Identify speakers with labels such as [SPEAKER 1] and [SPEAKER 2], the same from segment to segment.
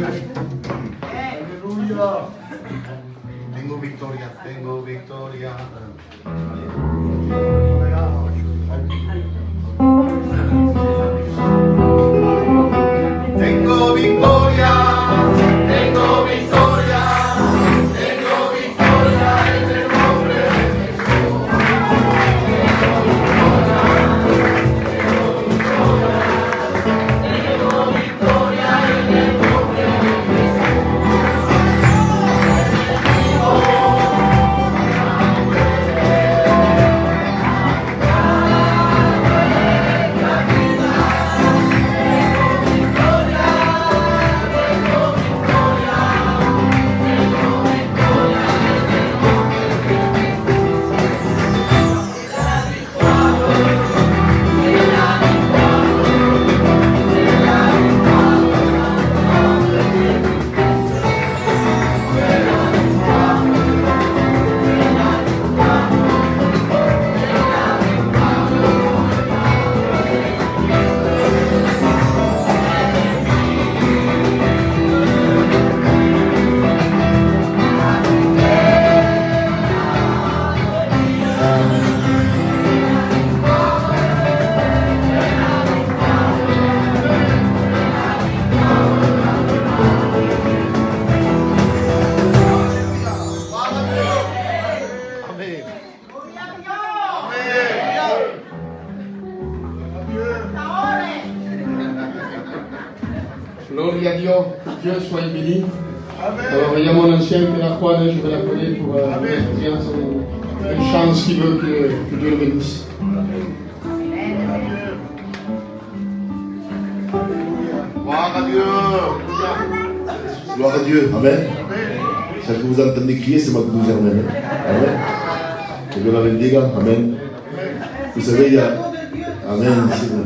[SPEAKER 1] Aleluya. Tengo victoria, tengo victoria. Tengo victoria, tengo victoria, tengo victoria en el nombre de Jesús. Tengo victoria en el nombre de
[SPEAKER 2] Gloria a Dios, Dieu soit béni. Alors il y a mon ancien Père Juan, je vais l'appeler pour une chance qui veut que Dieu le bénisse.
[SPEAKER 1] Gloire à Dieu.
[SPEAKER 3] Gloire à Dieu, Amen. Celle que vous entendez crier, c'est moi qui vous Amen. Amen. Que Dieu la bendiga, Amen. Vous savez, il y a Amen, c'est vrai.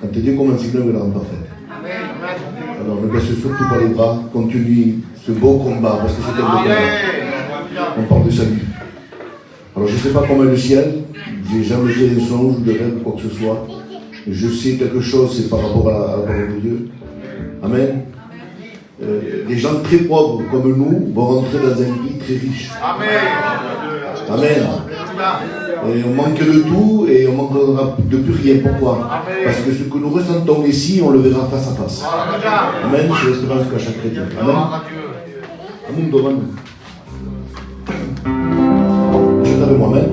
[SPEAKER 3] Quand Dieu commence, il ne le rend pas fait. Alors ne baisse surtout pas les bras, continue ce beau combat, parce que c'est un beau combat. On parle de salut. Alors je ne sais pas comment est le ciel, j'ai jamais fait un songe ou de rêve ou quoi que ce soit. Je sais quelque chose, c'est par rapport à la parole de Dieu. Amen. Des gens très pauvres comme nous vont rentrer dans un pays très riche.
[SPEAKER 1] Amen.
[SPEAKER 3] Amen. Et on manque de tout et on manquera de plus rien. Pourquoi? Parce que ce que nous ressentons ici, on le verra face à face. Amen. C'est l'espérance qu'a chaque chrétien. Amen. Amen. Dovan. Je t'avais moi-même.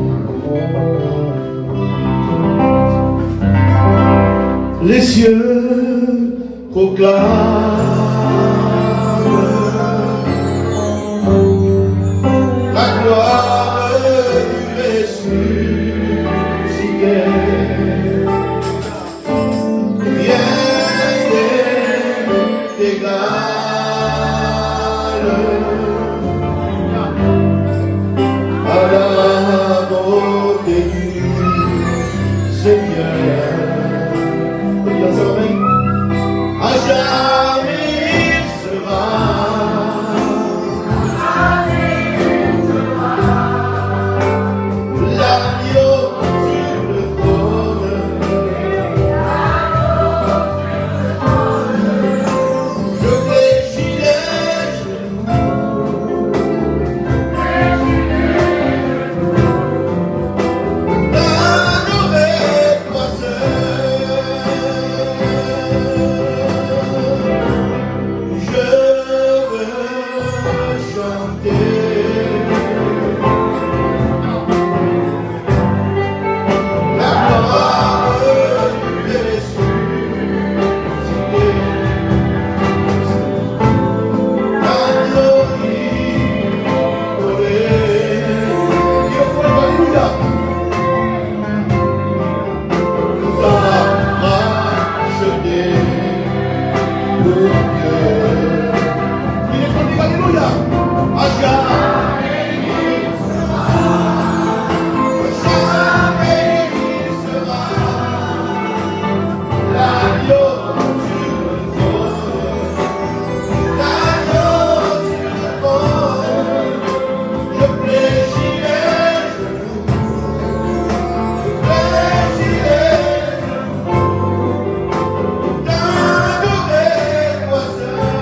[SPEAKER 3] Les cieux proclament la gloire du ressuscité. Rien n'est égal à la beauté du Seigneur. À jamais il sera. L'agneau sur le trône. Je fléchis les genoux. D'adorer toi seul. Je veux chanter la gloire du ressuscité, la gloire, alléluia, nous a rachetés pour Dieu. Il est connu, alléluia, à jamais il sera, jamais il sera, l'agneau sur le trône, l'agneau sur le trône. Je fléchis les genoux, je fléchis les genoux, d'adorer toi seul.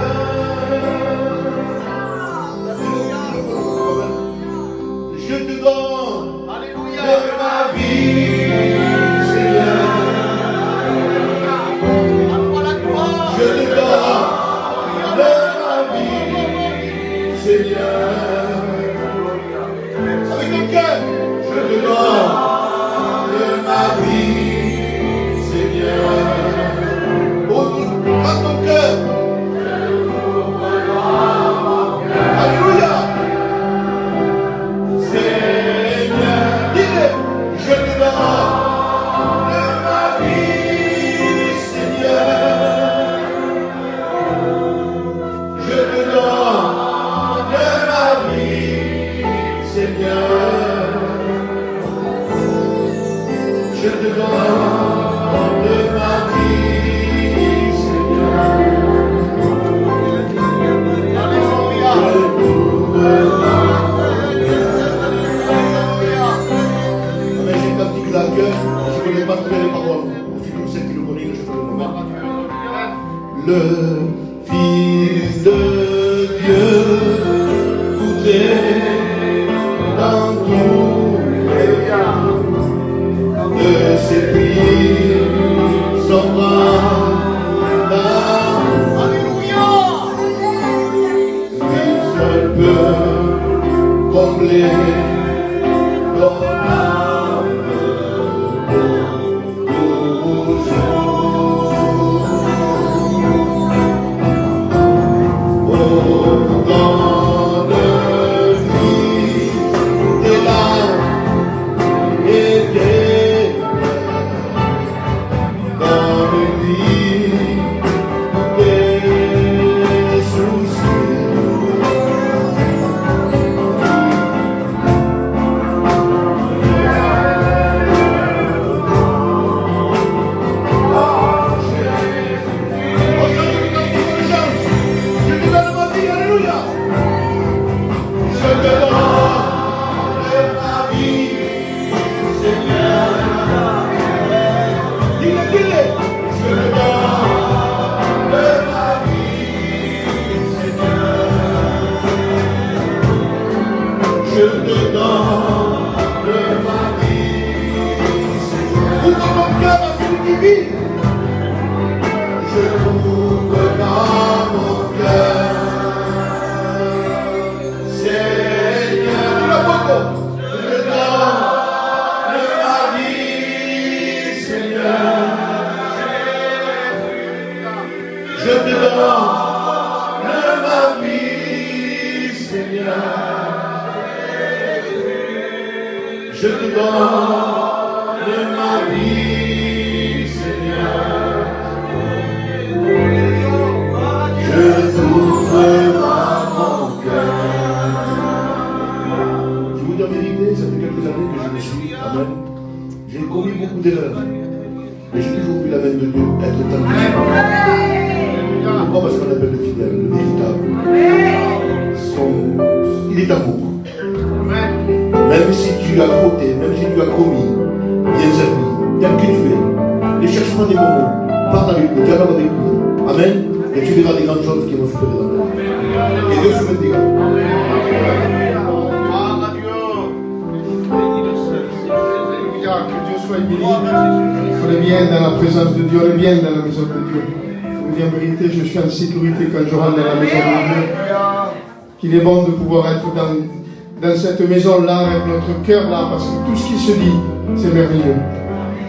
[SPEAKER 3] cœur. Alléluia. Seigneur, dis-le, je te donne de ma vie, Seigneur. Je te donne de ma vie, Seigneur. Je te donne de ma vie, Seigneur. Alléluia. J'ai un cantique là que je ne connais pas très bien les paroles. C'est comme celle qui le connaît que je fais le moment. Le Fils de Dieu voudrait dans tout de ses pieds son bras d'amour. Alléluia. Lui seul peut combler nos âmes toujours. Oh, donne-lui des larmes et des donne-lui des soucis. Je te donne ma vie, alléluia. Je te donne ma vie, Seigneur. Dis-le. Je te donne ma vie, Seigneur. Je te donne ma vie, Seigneur. Ouvre mon cœur à celui qui vit. Je t'ouvre dans mon cœur, Seigneur. Dis-le beaucoup. Je te donne ma vie, Seigneur. Je te donne ma vie, Seigneur. Je te donne ma vie, Seigneur. Je t'ouvre dans mon cœur. Je vous dis la vérité, ça fait quelques années que je me suis, amen. J'ai commis beaucoup d'erreurs. Mais j'ai toujours vu la main de Dieu être tendu. Pourquoi? Parce qu'on appelle le fidèle, le véritable. Il est amour. Même si tu as fauté, même si tu as commis des ennemis, tel que tu es, ne cherche pas des bons mots. Parle avec lui, dialogue avec lui. Amen. Et tu verras des grandes choses qui vont se faire dans la vie. Et Dieu se bénira.
[SPEAKER 2] Alléluia, que Dieu soit béni. On est bien dans la présence de Dieu, on est bien dans la maison de Dieu. Je vous dis en vérité, je suis en sécurité quand je rentre dans la maison de Dieu. Qu'il est bon de pouvoir être dans cette maison-là, avec notre cœur là, parce que tout ce qui se dit, c'est merveilleux.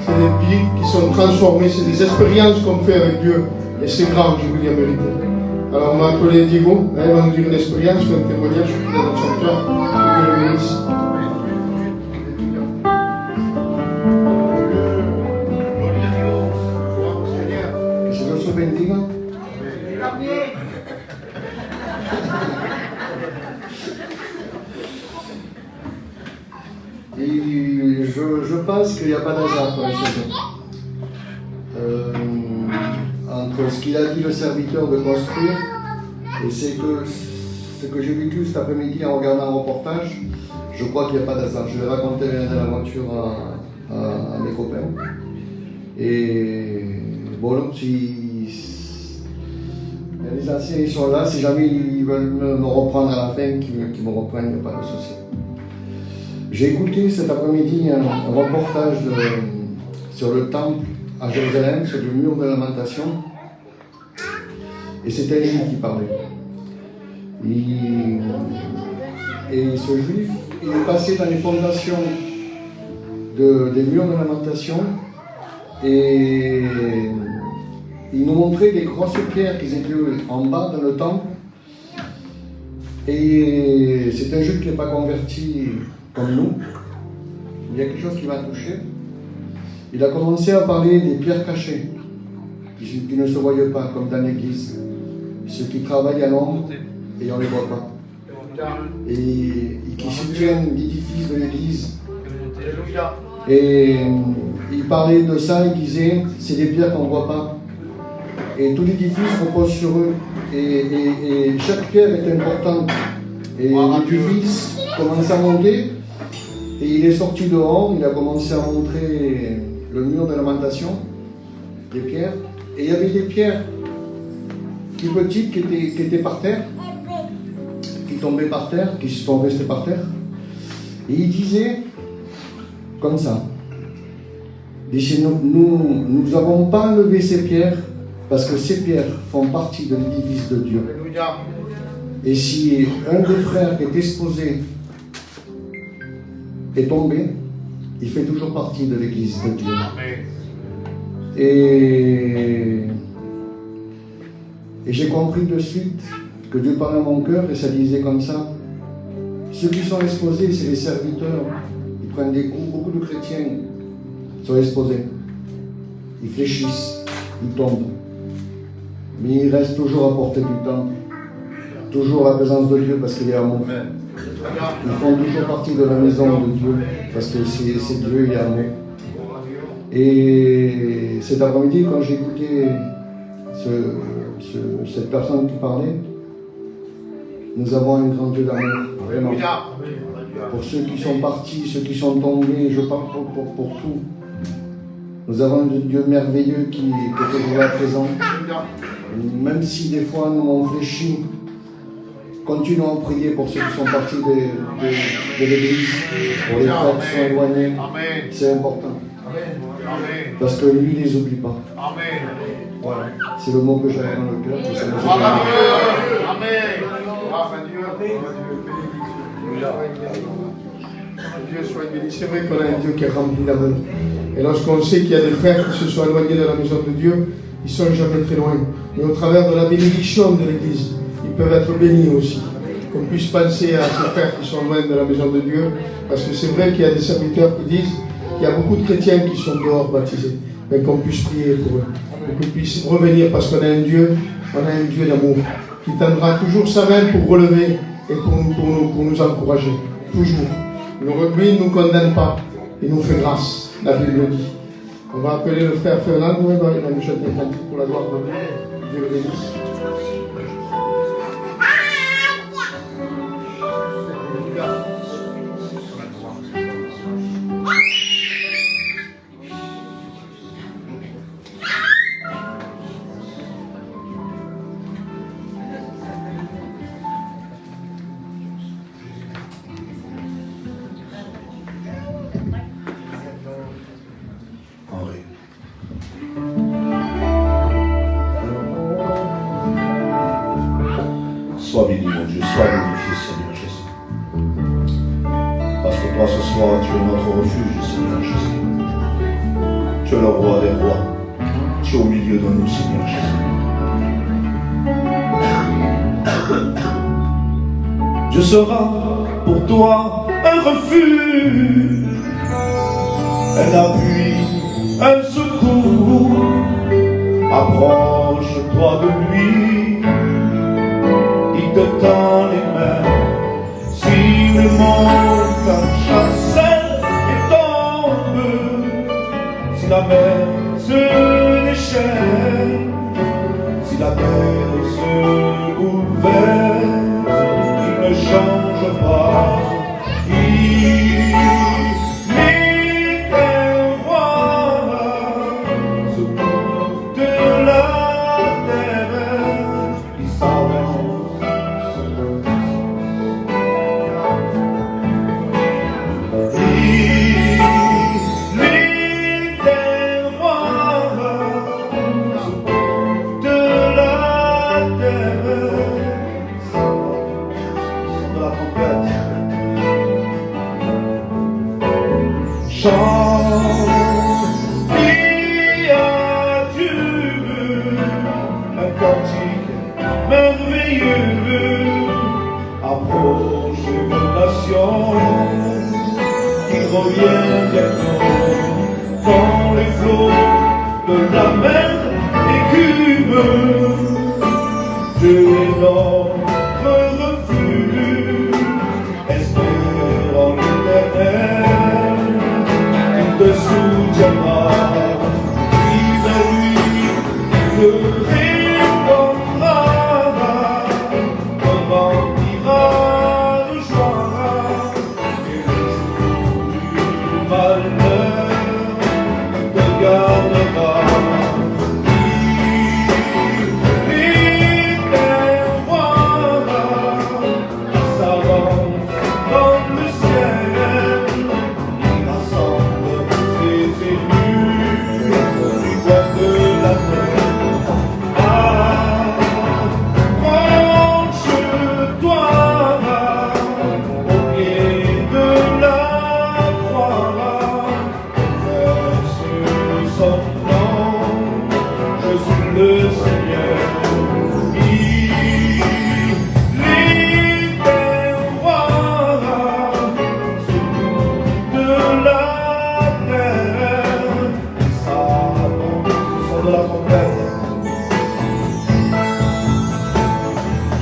[SPEAKER 2] C'est des vies qui sont transformées, c'est des expériences qu'on fait avec Dieu. Et c'est grand, je vous dis en vérité. Alors on va appeler Diego, il va nous dire une expérience, un témoignage qu'il a dans son cœur. Que Dieu le bénisse. Que Dieu se bendiga.
[SPEAKER 4] Et je pense qu'il n'y a pas d'hasard pour entre ce qu'il a dit le serviteur de construire et ce que j'ai vécu cet après-midi en regardant un reportage, je crois qu'il n'y a pas d'hasard. Je vais raconter l'aventure à mes copains. Et bon, si les anciens ils sont là, si jamais ils veulent me reprendre à la fin, qu'ils me reprennent, il n'y a pas de souci. J'ai écouté cet après-midi un reportage sur le temple à Jérusalem, sur le mur de lamentation, et c'était un juif qui parlait. Et ce juif, il est passé dans les fondations des murs de lamentation, et il nous montrait des grosses pierres qui étaient en bas dans le temple. Et c'est un juif qui n'est pas converti comme nous. Il y a quelque chose qui m'a touché. Il a commencé à parler des pierres cachées, qui ne se voyaient pas, comme dans l'église. Ceux qui travaillent à l'ombre et on ne les voit pas. Et qui soutiennent l'édifice de l'église. Et il parlait de ça, il disait, c'est des pierres qu'on ne voit pas. Et tout l'édifice repose sur eux. Et chaque pierre est importante. Et l'édifice commence à monter. Et il est sorti dehors, il a commencé à montrer le mur de lamentation, des pierres. Et il y avait des pierres plus petites qui étaient par terre, qui tombaient par terre, qui sont restées par terre. Et il disait, comme ça, nous n'avons pas levé ces pierres parce que ces pierres font partie de l'édifice de Dieu. Et si un des frères qui est exposé est tombé, il fait toujours partie de l'église de Dieu. Et j'ai compris de suite que Dieu parlait à mon cœur et ça disait comme ça. Ceux qui sont exposés, c'est les serviteurs. Ils prennent des coups, beaucoup de chrétiens sont exposés. Ils fléchissent, ils tombent. Mais ils restent toujours à portée du temple. Toujours la présence de Dieu parce qu'il est amour. Ils font toujours partie de la maison de Dieu parce que c'est Dieu, il est amour. Et cet après-midi, quand j'ai écouté cette personne qui parlait, nous avons un grand Dieu d'amour, vraiment. Pour ceux qui sont partis, ceux qui sont tombés, je parle pour tout. Nous avons un Dieu merveilleux qui est toujours là présent. Même si des fois nous on fléchit, continuons à prier pour ceux qui sont partis de l'église, pour les frères qui sont éloignés. C'est important. Parce que lui, il ne les oublie pas. Voilà. C'est le mot que j'avais dans le cœur.
[SPEAKER 2] Dieu soit béni. C'est vrai qu'on a un Dieu qui est rempli d'amour. Et lorsqu'on sait qu'il y a des frères qui se sont éloignés de la maison de Dieu, ils ne sont jamais très loin. Mais au travers de la bénédiction de l'Église, ils peuvent être bénis aussi. Qu'on puisse penser à ces frères qui sont loin de la maison de Dieu. Parce que c'est vrai qu'il y a des serviteurs qui disent qu'il y a beaucoup de chrétiens qui sont dehors baptisés. Mais qu'on puisse prier pour eux. Qu'on puisse revenir parce qu'on a un Dieu d'amour. Qui tendra toujours sa main pour relever et pour nous encourager. Toujours. Lui ne nous condamne pas. Il nous fait grâce. La Bible dit. On va appeler le frère Fernand. Il va nous chanter un cantique pour la gloire de Dieu. Dieu le bénisse.
[SPEAKER 3] Sois béni, mon Dieu, sois glorifié, Seigneur Jésus. Parce que toi, ce soir, tu es notre refuge, Seigneur Jésus. Tu es le roi des rois. Tu es au milieu de nous, Seigneur Jésus. Dieu sera pour toi un refuge, un appui, un secours. Approche-toi de lui. Il te tend les mains. Si le monde chasse et tombe, si la mer se déchaîne, si la terre se bouleverse, il ne change pas. Il est un roi, ce bout de la terre, il s'avance. Chante à Dieu,
[SPEAKER 5] merveilleux approche une nation. Il revient bientôt quand les flots de la mer écument. Dieu est notre refuge, espérant l'éternel, il te soutiendra, vive lui, il te répondra, rementira le joie, et le jour du malheur, il te gardera.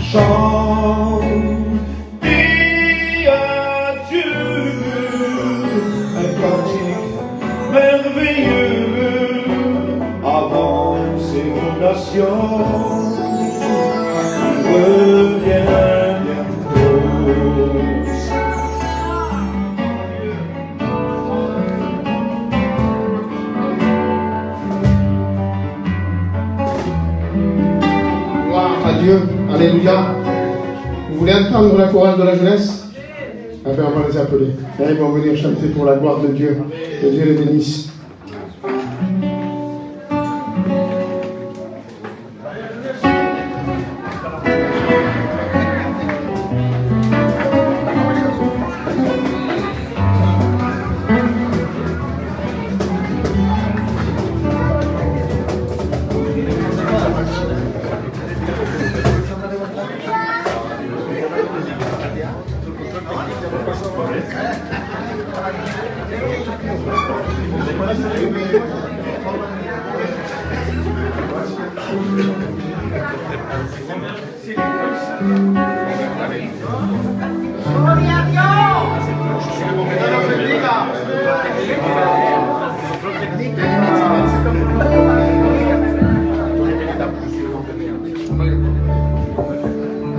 [SPEAKER 5] Chantez à Dieu un cantique merveilleux, avancez vos nations, il revient bientôt.
[SPEAKER 2] Gloire à Dieu, alléluia. Vous voulez entendre la chorale de la jeunesse? Eh bien, on va les appeler. Et ils vont venir chanter pour la gloire de Dieu. Que Dieu les bénisse.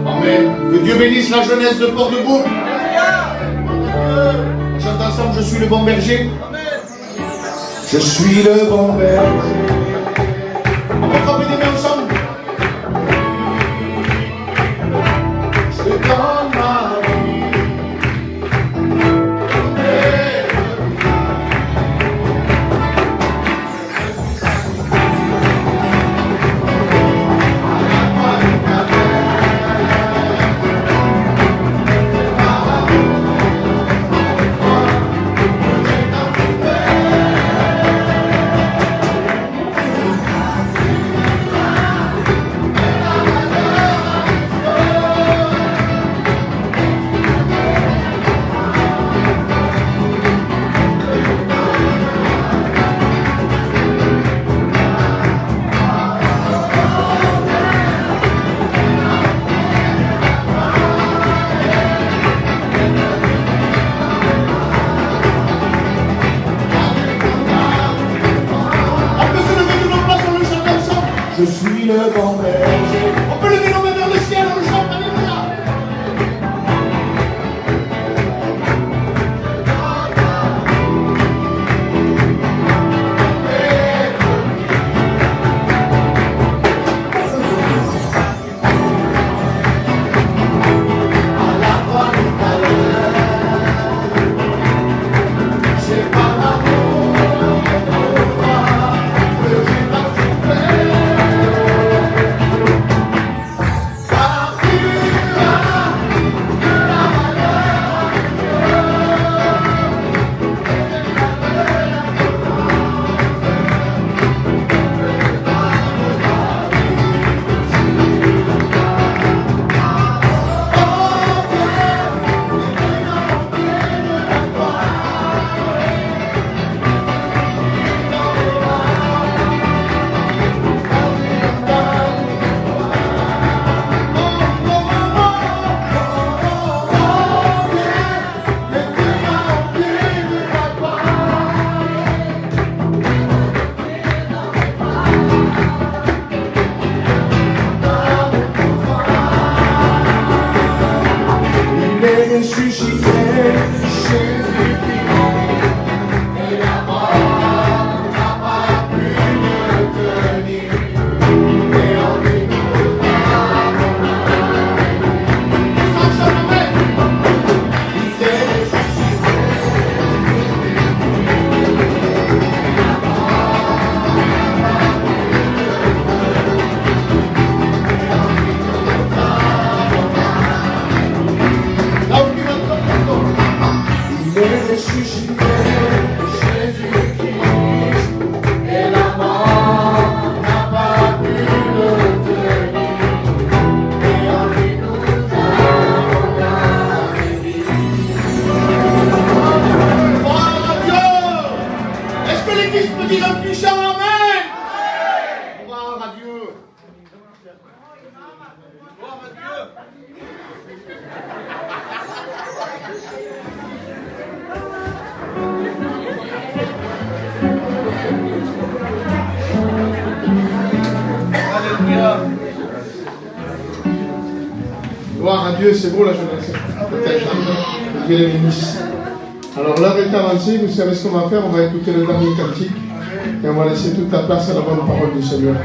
[SPEAKER 1] Amen. Que Dieu bénisse la jeunesse de Port-de-Bouc. On chante ensemble, je suis le bon berger. Je suis le bon berger. On va frapper des mains ensemble. Je donne ma vie. Je suis le bon berger. On peut lever nos mains vers le ciel, on le chante, alléluia. C'est pas l'amour que j'ai pas souffert.
[SPEAKER 2] Gloire à Dieu, c'est beau la jeunesse. Que Dieu les bénisse. Alors l'heure est avancée, vous savez ce qu'on va faire, on va écouter le dernier cantique et on va laisser toute la place à la bonne parole du Seigneur.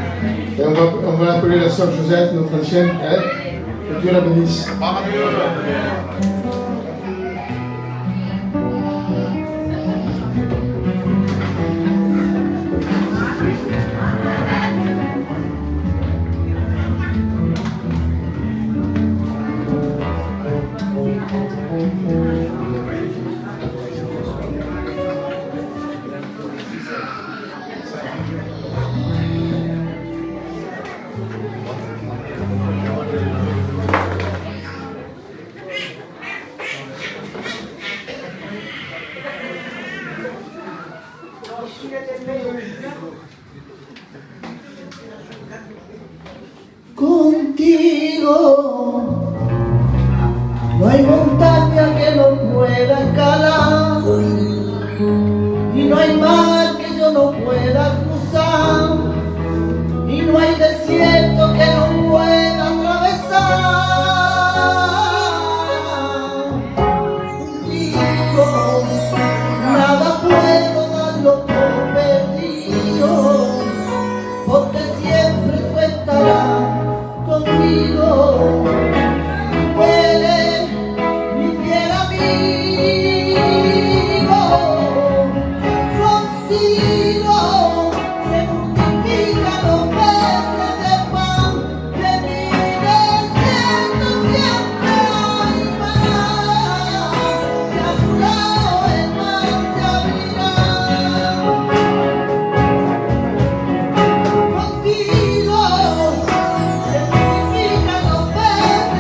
[SPEAKER 2] Et on va appeler la sœur Josette, notre ancienne, que Dieu la bénisse.
[SPEAKER 6] Contigo no hay montaña que no pueda escalar y no hay mar que yo no pueda cruzar y no hay desierto que no pueda atravesar. Contigo nada puedo darlo por perdido, porque siempre tú estarás conmigo. Tú eres mi fiel amigo. Contigo se multiplican los peces de pan, de mi desierto siempre hay maná, y a tu lado el mar se abrirá. Contigo se multiplican los peces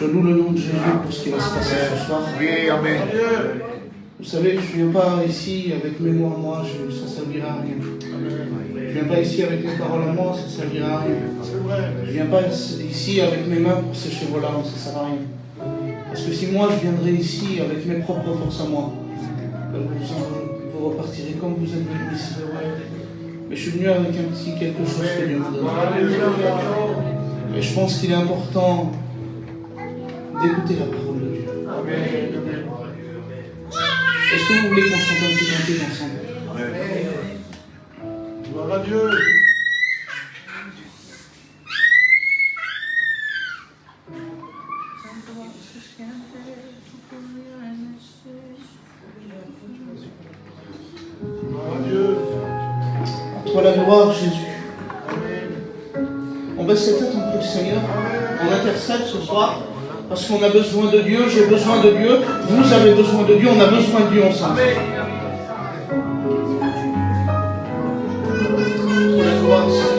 [SPEAKER 7] Je loue le nom de Jésus pour ce qui va se passer ce soir.
[SPEAKER 1] Oui, Amen.
[SPEAKER 7] Vous savez, je ne viens pas ici avec mes mots à moi, ça ne servira à rien. Je ne viens pas ici avec mes paroles à moi, ça ne servira à rien. Je ne viens pas ici avec mes mains pour sécher vos larmes, ça ne sert à rien. Parce que si moi je viendrais ici avec mes propres forces à moi, vous repartirez comme vous êtes venu ici. Mais je suis venu avec un petit quelque chose que Dieu me donne. Et je pense qu'il est important d'écouter la parole de Dieu. Est-ce que vous voulez qu'on chante un petit cantique ensemble?
[SPEAKER 1] Gloire à Dieu.
[SPEAKER 7] Toi la gloire, Jésus. On baisse ses têtes, on prie le Seigneur. On intercède ce soir. Parce qu'on a besoin de Dieu, j'ai besoin de Dieu, vous avez besoin de Dieu, on a besoin de Dieu ensemble. Pour la gloire du Seigneur.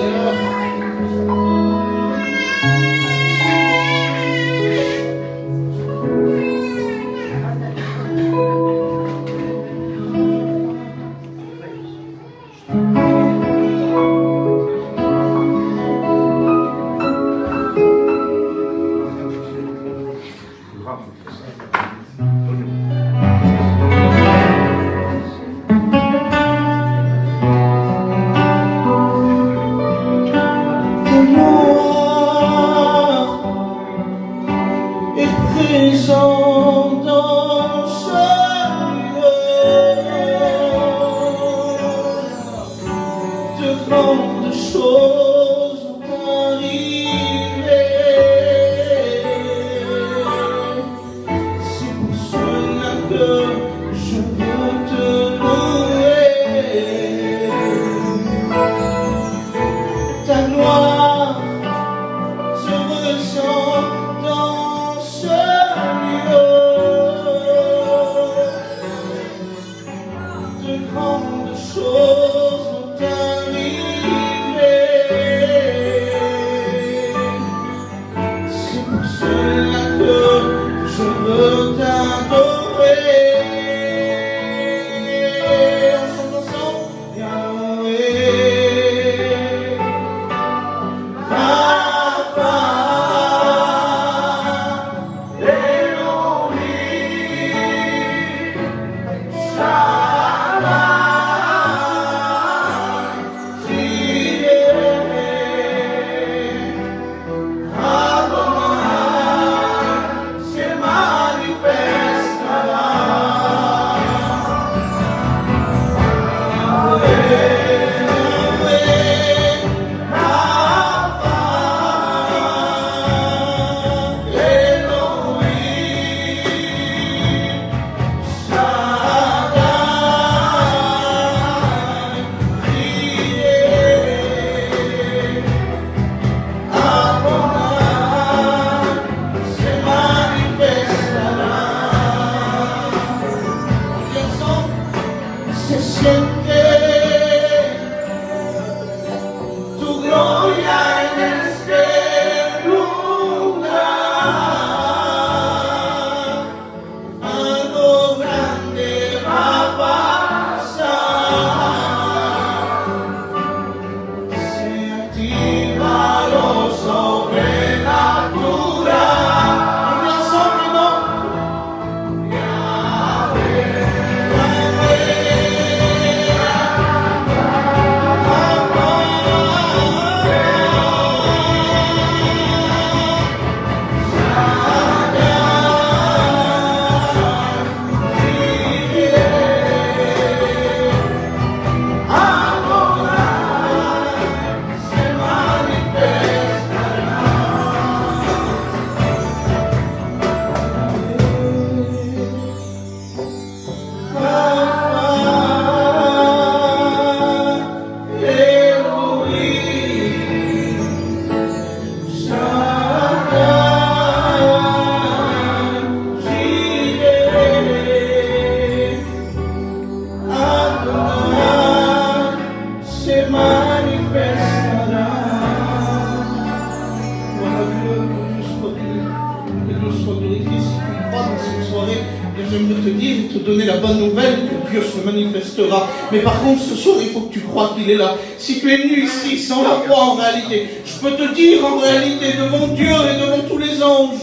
[SPEAKER 7] j'aimerais te dire et te donner la bonne nouvelle que Dieu se manifestera. Mais par contre, ce soir, il faut que tu crois qu'il est là. Si tu es venu ici sans la foi en réalité, je peux te dire en réalité, devant Dieu et devant tous les anges,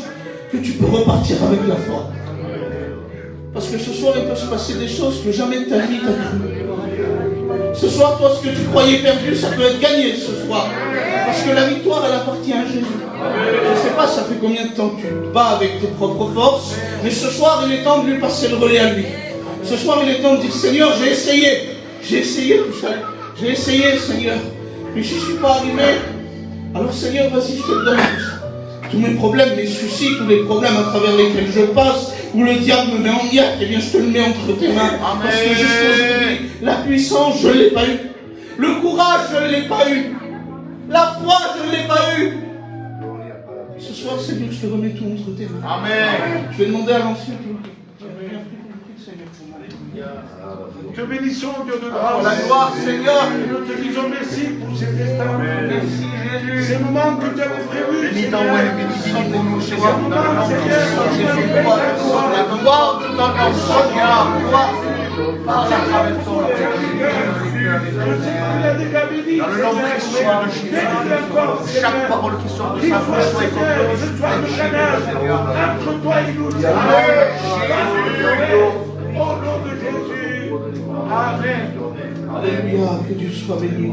[SPEAKER 7] que tu peux repartir avec la foi. Parce que ce soir, il peut se passer des choses que jamais de ta vie t'as cru. Ce soir, toi, ce que tu croyais perdu, ça peut être gagné ce soir. Parce que la victoire, elle appartient à Jésus. Je ne sais pas, ça fait combien de temps que tu te bats avec tes propres forces, mais ce soir, il est temps de lui passer le relais à lui. Ce soir, il est temps de dire, Seigneur, j'ai essayé tout seul. J'ai essayé, Seigneur, mais je n'y suis pas arrivé. Alors, Seigneur, vas-y, je te le donne tout ça. Tous mes problèmes, mes soucis, tous les problèmes à travers lesquels je passe, où le diable me met en niaque, eh bien, je te le mets entre tes mains. Parce que jusqu'aujourd'hui, la puissance, je ne l'ai pas eu. Le courage, je ne l'ai pas eu. La foi, je ne l'ai pas eu. Ce soir, Seigneur, je te remets tout entre tes mains.
[SPEAKER 1] Amen.
[SPEAKER 7] Je vais demander à l'ancien que
[SPEAKER 5] Te bénissons, Dieu de
[SPEAKER 7] oh,
[SPEAKER 5] grâce.
[SPEAKER 7] la gloire, Seigneur.
[SPEAKER 5] Nous te disons merci pour ces testament.
[SPEAKER 7] Merci, Jésus.
[SPEAKER 5] Ces moments que tu avais prévus.
[SPEAKER 1] Bénis ton nom et bénis pour nous, Seigneur. Dans le nom de Jésus,
[SPEAKER 7] La gloire de ton nom, Seigneur. Parle à travers ton nom.
[SPEAKER 1] Dans le nom précieux de Jésus, chaque parole qui sort de sa bouche soit écouter.
[SPEAKER 5] Entre toi et nous. Au nom de Jésus. Amen.
[SPEAKER 7] Alléluia, que Dieu soit béni.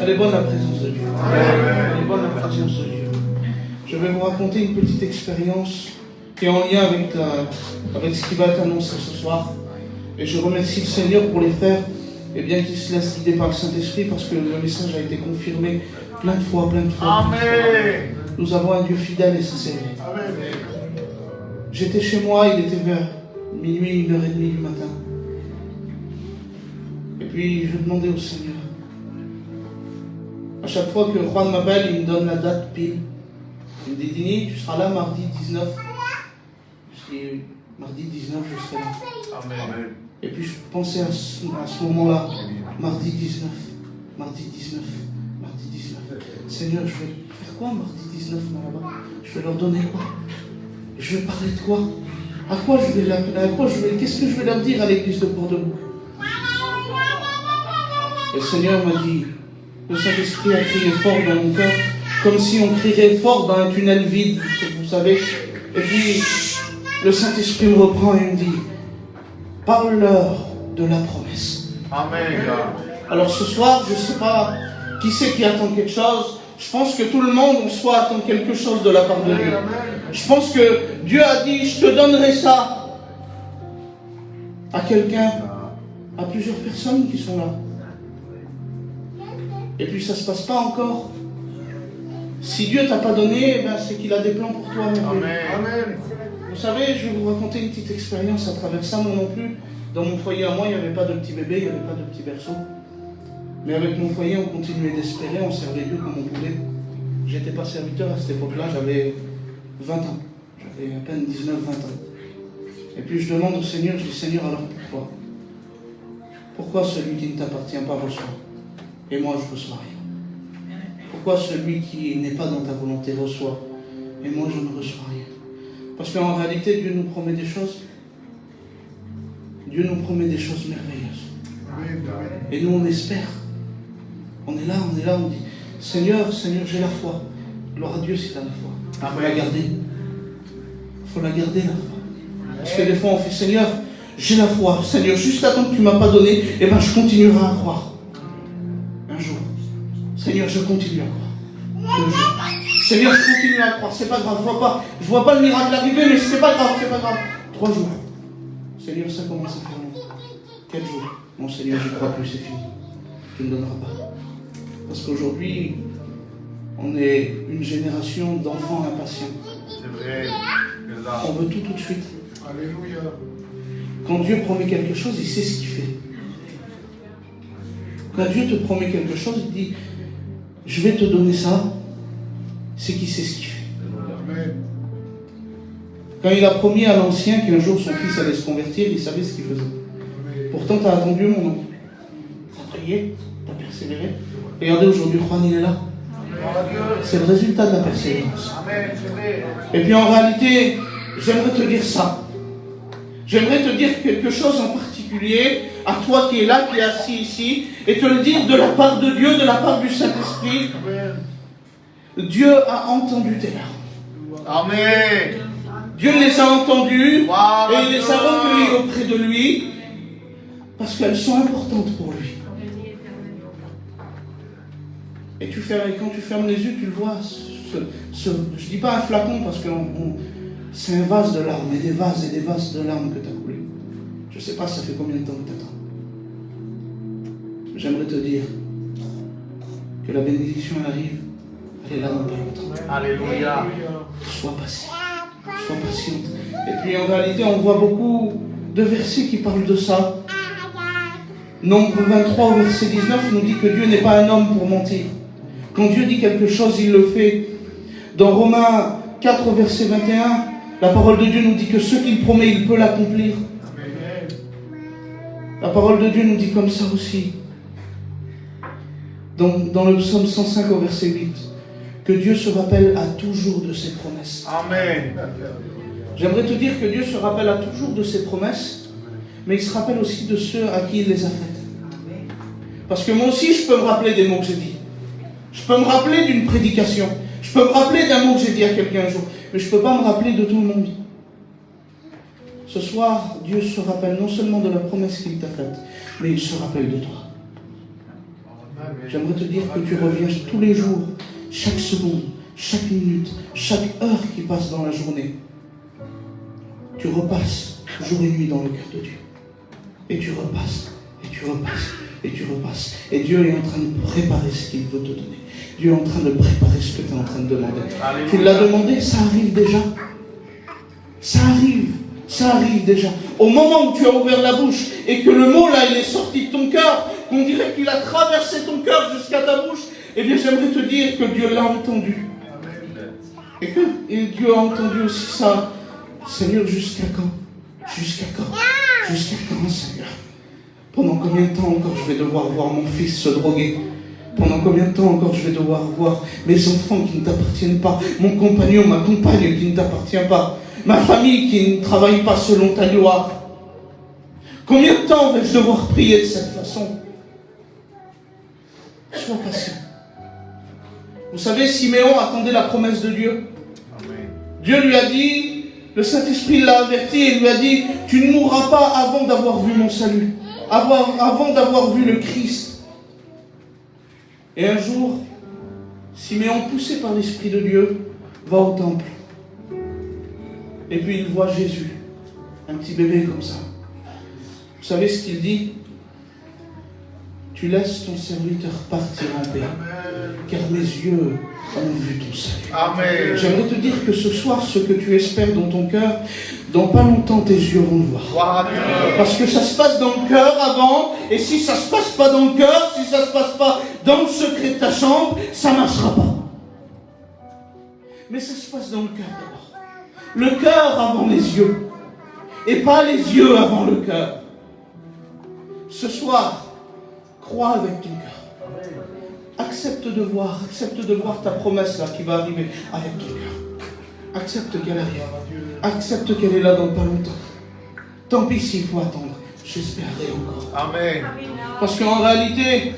[SPEAKER 7] Elle est bonne la présence de Dieu. Elle est bonne la présence de Dieu. Je vais vous raconter une petite expérience qui est en lien avec ce qui va être annoncé ce soir. Et je remercie le Seigneur pour les frères, et bien qu'ils se laissent guider par le Saint-Esprit, parce que le message a été confirmé plein de fois.
[SPEAKER 1] Amen.
[SPEAKER 7] Nous avons un Dieu fidèle et sincère. J'étais chez moi, il était vers minuit, 1h30 du matin. Et puis je demandais au Seigneur. À chaque fois que Juan m'appelle, il me donne la date pile. Il me dit, Dini, tu seras là mardi 19. Je dis, mardi 19, je serai là.
[SPEAKER 1] Amen.
[SPEAKER 7] Et puis je pensais à ce moment-là, mardi 19. Seigneur, je vais faire quoi mardi 19 là-bas? Je vais leur donner quoi? Je vais parler de quoi? À quoi je vais l'appeler? Qu'est-ce que je vais leur dire à l'église de Port-de-Bouc? Et le Seigneur m'a dit, le Saint-Esprit a crié fort dans mon cœur, comme si on crierait fort dans un tunnel vide, vous savez. Et puis, le Saint-Esprit me reprend et me dit, parle-leur de la promesse.
[SPEAKER 1] Amen.
[SPEAKER 7] Alors ce soir, je ne sais pas qui c'est qui attend quelque chose. Je pense que tout le monde en soi attend quelque chose de la part de Dieu. Je pense que Dieu a dit, je te donnerai ça à quelqu'un, à plusieurs personnes qui sont là. Et puis ça ne se passe pas encore. Si Dieu ne t'a pas donné, eh ben, c'est qu'il a des plans pour toi.
[SPEAKER 1] Amen.
[SPEAKER 7] Vous savez, je vais vous raconter une petite expérience à travers ça. Moi non plus, dans mon foyer à moi, il n'y avait pas de petit bébé, il n'y avait pas de petit berceau. Mais avec mon foyer, on continuait d'espérer, on servait Dieu comme on pouvait. Je n'étais pas serviteur à cette époque-là, j'avais 20 ans. J'avais à peine 19-20 ans. Et puis je demande au Seigneur, je dis, Seigneur, alors pourquoi? Pourquoi celui qui ne t'appartient pas reçoit? Et moi, je ne reçois rien. Pourquoi celui qui n'est pas dans ta volonté reçoit? Et moi, je ne reçois rien. Parce qu'en réalité, Dieu nous promet des choses. Dieu nous promet des choses merveilleuses. Et nous, on espère. On est là, on dit, Seigneur, j'ai la foi. Gloire à Dieu si tu as la foi. Il faut la garder. Il faut la garder, la foi. Parce que des fois, on fait, Seigneur, j'ai la foi. Seigneur, juste à temps que tu ne m'as pas donné, eh bien, je continuerai à croire. Un jour. Seigneur, je continue à croire. 2 jours. Seigneur, je continue à croire. C'est pas grave, je vois pas le miracle arriver, mais c'est pas grave. 3 jours. Seigneur, ça commence à faire longtemps. 4 jours. Mon Seigneur, je ne crois plus, c'est fini. Tu ne me donneras pas. Parce qu'aujourd'hui, on est une génération d'enfants impatients.
[SPEAKER 1] C'est vrai.
[SPEAKER 7] On veut tout de suite.
[SPEAKER 1] Alléluia.
[SPEAKER 7] Quand Dieu promet quelque chose, il sait ce qu'il fait. Quand Dieu te promet quelque chose, il dit, je vais te donner ça, c'est qu'il sait ce qu'il fait.
[SPEAKER 1] Amen.
[SPEAKER 7] Quand il a promis à l'ancien qu'un jour son fils allait se convertir, il savait ce qu'il faisait. Pourtant, tu as attendu mon nom. Tu as prié, tu as persévéré. Regardez, aujourd'hui, Juan, il est là. C'est le résultat de la persévérance.
[SPEAKER 1] Amen, c'est vrai.
[SPEAKER 7] Et puis en réalité, j'aimerais te dire ça. J'aimerais te dire quelque chose en particulier, à toi qui es là, qui est assis ici, et te le dire de la part de Dieu, de la part du Saint-Esprit. Dieu a entendu tes larmes.
[SPEAKER 1] Amen.
[SPEAKER 7] Dieu les a entendues
[SPEAKER 1] Wow,
[SPEAKER 7] et il les a recueillies auprès de lui parce qu'elles sont importantes pour lui. Et quand tu fermes les yeux, tu le vois. Je ne dis pas un flacon parce que c'est un vase de larmes, et des vases de larmes que tu as coulés. Je ne sais pas, ça fait combien de temps que tu attends. J'aimerais te dire que la bénédiction arrive, elle est là dans pas longtemps.
[SPEAKER 1] Alléluia.
[SPEAKER 7] Sois patient, sois patiente. Et puis en réalité, on voit beaucoup de versets qui parlent de ça. Nombre 23 au verset 19 nous dit que Dieu n'est pas un homme pour mentir. Quand Dieu dit quelque chose, il le fait. Dans Romains 4 au verset 21, la parole de Dieu nous dit que ce qu'il promet, il peut l'accomplir. La parole de Dieu nous dit comme ça aussi. Dans le psaume 105 au verset 8, que Dieu se rappelle à toujours de ses promesses.
[SPEAKER 1] Amen.
[SPEAKER 7] J'aimerais te dire que Dieu se rappelle à toujours de ses promesses, mais il se rappelle aussi de ceux à qui il les a faites. Parce que moi aussi, je peux me rappeler des mots que j'ai dit. Je peux me rappeler d'une prédication. Je peux me rappeler d'un mot que j'ai dit à quelqu'un un jour. Mais je ne peux pas me rappeler de tout le monde. Ce soir, Dieu se rappelle non seulement de la promesse qu'il t'a faite, mais il se rappelle de toi. J'aimerais te dire que tu reviens tous les jours, chaque seconde, chaque minute, chaque heure qui passe dans la journée. Tu repasses jour et nuit dans le cœur de Dieu. Et tu repasses, et tu repasses, et tu repasses. Et Dieu est en train de préparer ce qu'il veut te donner. Dieu est en train de préparer ce que tu es en train de demander.
[SPEAKER 1] Alléluia.
[SPEAKER 7] Tu l'as demandé, ça arrive déjà. Ça arrive déjà. Au moment où tu as ouvert la bouche et que le mot là, il est sorti de ton cœur, qu'on dirait qu'il a traversé ton cœur jusqu'à ta bouche, eh bien j'aimerais te dire que Dieu l'a entendu. Et Dieu a entendu aussi ça. Seigneur, jusqu'à quand? Jusqu'à quand? Jusqu'à quand, Seigneur? Pendant combien de temps encore je vais devoir voir mon fils se droguer? Pendant combien de temps encore je vais devoir voir mes enfants qui ne t'appartiennent pas, mon compagnon, ma compagne qui ne t'appartient pas, ma famille qui ne travaille pas selon ta gloire? Combien de temps vais-je devoir prier de cette façon? Sois patient. Vous savez, Siméon attendait la promesse de Dieu. Dieu lui a dit, le Saint-Esprit l'a averti et lui a dit, tu ne mourras pas avant d'avoir vu mon salut, avant d'avoir vu le Christ. Et un jour, Siméon, poussé par l'Esprit de Dieu, va au temple. Et puis il voit Jésus, un petit bébé comme ça. Vous savez ce qu'il dit? Tu laisses ton serviteur partir en paix, car mes yeux ont vu ton salut.
[SPEAKER 1] Amen.
[SPEAKER 7] J'aimerais te dire que ce soir, ce que tu espères dans ton cœur, dans pas longtemps, tes yeux vont le voir.
[SPEAKER 1] Gloire à Dieu.
[SPEAKER 7] Parce que ça se passe dans le cœur avant, et si ça se passe pas dans le cœur, si ça se passe pas dans le secret de ta chambre, ça marchera pas. Mais ça se passe dans le cœur d'abord. Le cœur avant les yeux, et pas les yeux avant le cœur. Ce soir, crois avec ton cœur. Accepte de voir ta promesse là qui va arriver avec ton cœur. Accepte qu'elle arrive. Accepte qu'elle est là dans pas longtemps. Tant pis s'il faut attendre. J'espérerai encore.
[SPEAKER 1] Amen.
[SPEAKER 7] Parce qu'en réalité,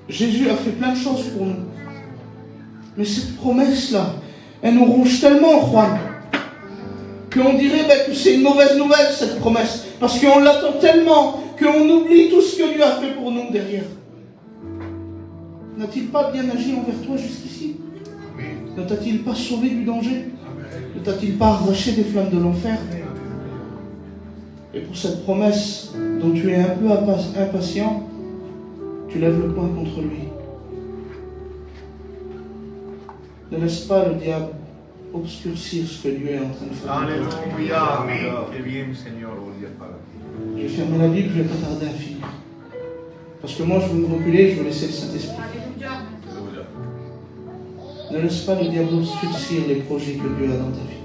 [SPEAKER 7] Jésus a fait plein de choses pour nous. Mais cette promesse-là, elle nous ronge tellement, Juan, qu'on dirait que c'est une mauvaise nouvelle, cette promesse. Parce qu'on l'attend tellement qu'on oublie tout ce que Dieu a fait pour nous derrière. N'a-t-il pas bien agi envers toi jusqu'ici? Ne t'a-t-il pas sauvé du danger? Ne t'a-t-il pas arraché des flammes de l'enfer? Et pour cette promesse dont tu es un peu impatient, tu lèves le poing contre lui. Ne laisse pas le diable obscurcir ce que Dieu est en train de faire.
[SPEAKER 1] Alléluia. Qué bien, Señor.
[SPEAKER 7] Je vais fermer la Bible, je ne vais pas tarder à finir. Parce que moi, je veux me reculer, je veux laisser le Saint-Esprit. Ne laisse pas le diable obscurcir les projets que Dieu a dans ta vie.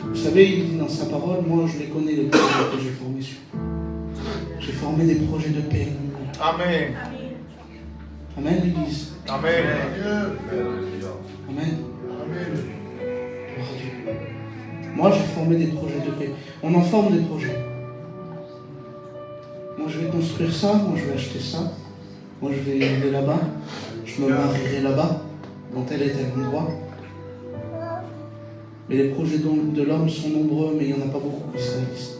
[SPEAKER 7] Vous savez, il dit dans sa parole, moi je les connais, les projets que j'ai formés sur. J'ai formé des projets de paix.
[SPEAKER 1] Amen.
[SPEAKER 7] Amen, l'Église.
[SPEAKER 1] Amen.
[SPEAKER 7] Amen. Gloire à Dieu. Moi, j'ai formé des projets de paix. On en forme des projets. Moi, je vais construire ça, moi, je vais acheter ça. Moi, je vais aller là-bas. Je me marierai là-bas, dans tel et tel endroit. Mais les projets de l'homme sont nombreux, mais il n'y en a pas beaucoup qui se réalisent.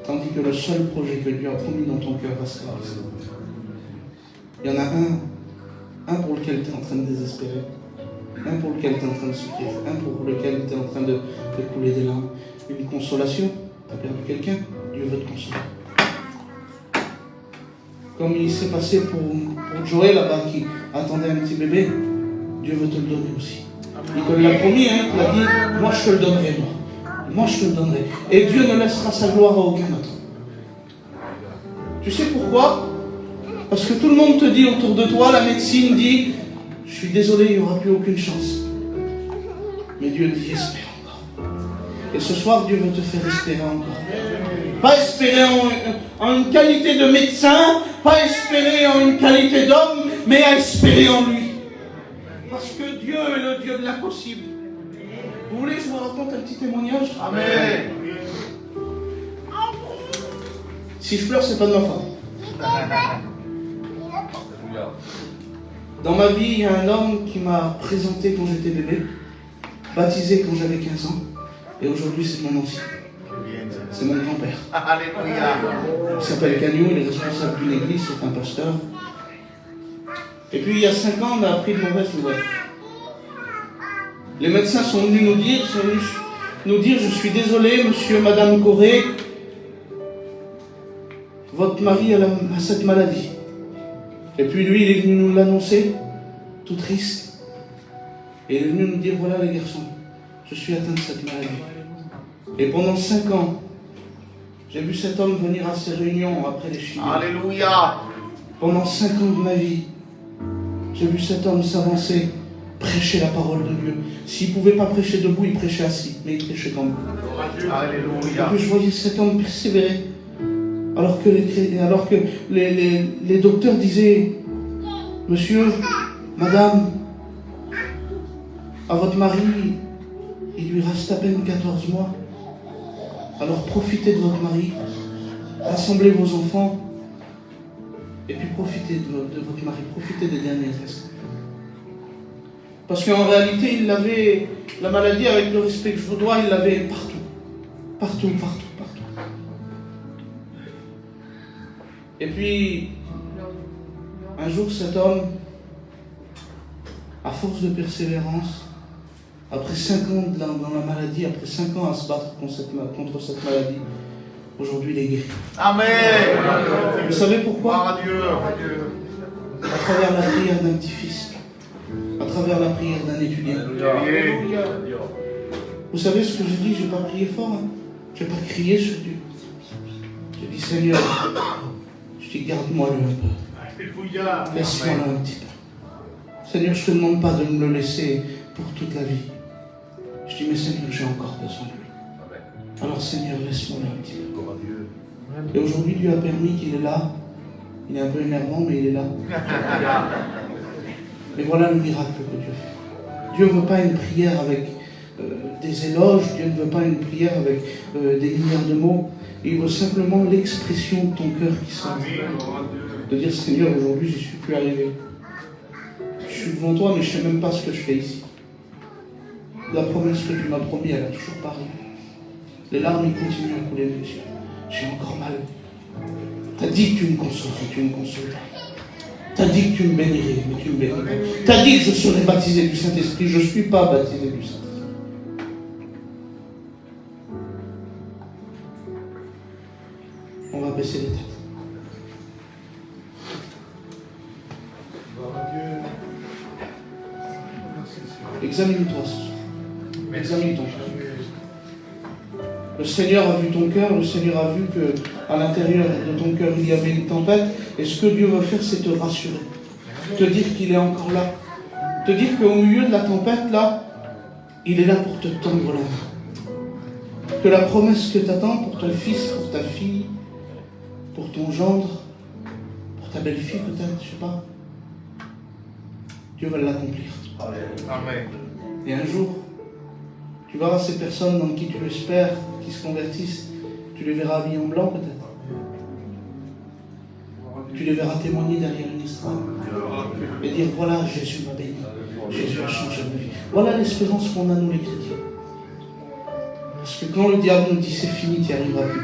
[SPEAKER 7] Tandis que le seul projet que Dieu a promis dans ton cœur va se réaliser. Il y en a un pour lequel tu es en train de désespérer, un pour lequel tu es en train de souffrir, un pour lequel tu es en train de couler des larmes. Une consolation, tu as perdu quelqu'un, Dieu veut te consoler. Comme il s'est passé pour Joël là-bas qui attendait un petit bébé, Dieu veut te le donner aussi. Il te l'a promis, hein, il t'a dit, moi je te le donnerai, moi. Moi je te le donnerai. Et Dieu ne laissera sa gloire à aucun autre. Tu sais pourquoi? Parce que tout le monde te dit autour de toi, la médecine dit, je suis désolé, il n'y aura plus aucune chance. Mais Dieu dit, espère encore. Et ce soir, Dieu veut te faire espérer encore. Pas espérer en une qualité de médecin, pas espérer en une qualité d'homme, mais à espérer en lui. Parce que Dieu est le Dieu de l'impossible. Vous voulez que je vous raconte un petit témoignage?
[SPEAKER 5] Amen.
[SPEAKER 7] Si je pleure, c'est pas de ma faute. Dans ma vie, il y a un homme qui m'a présenté quand j'étais bébé, baptisé quand j'avais 15 ans, et aujourd'hui c'est mon ancien. C'est mon grand-père.
[SPEAKER 5] Alléluia.
[SPEAKER 7] Il s'appelle Cagnou, il est responsable d'une église, c'est un pasteur. Et puis il y a 5 ans, on a appris de mauvaises nouvelles. Les médecins sont venus nous dire, je suis désolé, monsieur, madame Corée, votre mari a cette maladie. Et puis lui, il est venu nous l'annoncer, tout triste. Et il est venu nous dire, voilà les garçons, je suis atteint de cette maladie. Et pendant 5 ans, j'ai vu cet homme venir à ces réunions après les chimios.
[SPEAKER 5] Alléluia.
[SPEAKER 7] Pendant 5 ans de ma vie, j'ai vu cet homme s'avancer, prêcher la parole de Dieu. S'il ne pouvait pas prêcher debout, il prêchait assis, mais il prêchait quand même.
[SPEAKER 5] Alléluia.
[SPEAKER 7] Et puis je voyais cet homme persévérer. Alors que les docteurs disaient, monsieur, madame, à votre mari, il lui reste à peine 14 mois. Alors profitez de votre mari, rassemblez vos enfants, et puis profitez de votre mari, profitez des derniers restes. Parce qu'en réalité, il avait la maladie, avec le respect que je vous dois, il l'avait partout. Partout. Et puis, un jour, cet homme, à force de persévérance, après 5 ans dans la maladie, après 5 ans à se battre contre cette maladie, aujourd'hui il est guéri.
[SPEAKER 5] Amen.
[SPEAKER 7] Vous savez pourquoi?
[SPEAKER 5] Gloire à Dieu.
[SPEAKER 7] À travers la prière d'un petit-fils, à travers la prière d'un étudiant.
[SPEAKER 5] Alléluia.
[SPEAKER 7] Vous savez ce que j'ai dit? Je n'ai pas prié fort, hein. Je n'ai pas crié sur Dieu. J'ai dit, Seigneur, je dis, garde-moi-le un peu.
[SPEAKER 5] Alléluia.
[SPEAKER 7] Laisse-moi-le un petit peu. Seigneur, je ne te demande pas de me le laisser pour toute la vie. Je dis, mais Seigneur, j'ai encore besoin de lui. Alors Seigneur, laisse-moi-le un petit peu. Et aujourd'hui, Dieu a permis qu'il est là. Il est un peu énervant, mais il est là. Et voilà le miracle que Dieu fait. Dieu ne veut pas une prière avec des éloges, Dieu ne veut pas une prière avec des milliards de mots. Il veut simplement l'expression de ton cœur qui sort. De dire, Seigneur, aujourd'hui, je ne suis plus arrivé. Je suis devant toi, mais je ne sais même pas ce que je fais ici. La promesse que tu m'as promis, elle a toujours pas arrivé. Les larmes, ils continuent à couler mes yeux. J'ai encore mal. Tu as dit que tu me consolerais, tu ne me consoles pas. Tu as dit que tu me bénirais, mais tu ne me bénis pas. Tu as dit que je serais baptisé du Saint-Esprit, je ne suis pas baptisé du Saint-Esprit. On va baisser les têtes. Examine-toi ce soir. Examine ton cœur. Le Seigneur a vu ton cœur, le Seigneur a vu qu'à l'intérieur de ton cœur il y avait une tempête, et ce que Dieu veut faire, c'est te rassurer. Te dire qu'il est encore là. Te dire qu'au milieu de la tempête, là, il est là pour te tendre la main. Que la promesse que tu attends pour ton fils, pour ta fille, pour ton gendre, pour ta belle-fille peut-être, je ne sais pas, Dieu va l'accomplir.
[SPEAKER 5] Amen.
[SPEAKER 7] Et un jour, Tu verras ces personnes dans qui tu espères qui se convertissent, tu les verras habillés en blanc peut-être. Tu les verras témoigner derrière une estrade et dire voilà, Jésus m'a béni, Jésus a changé ma vie. Voilà l'espérance qu'on a nous les chrétiens. Parce que quand le diable nous dit c'est fini, tu n'y arriveras plus,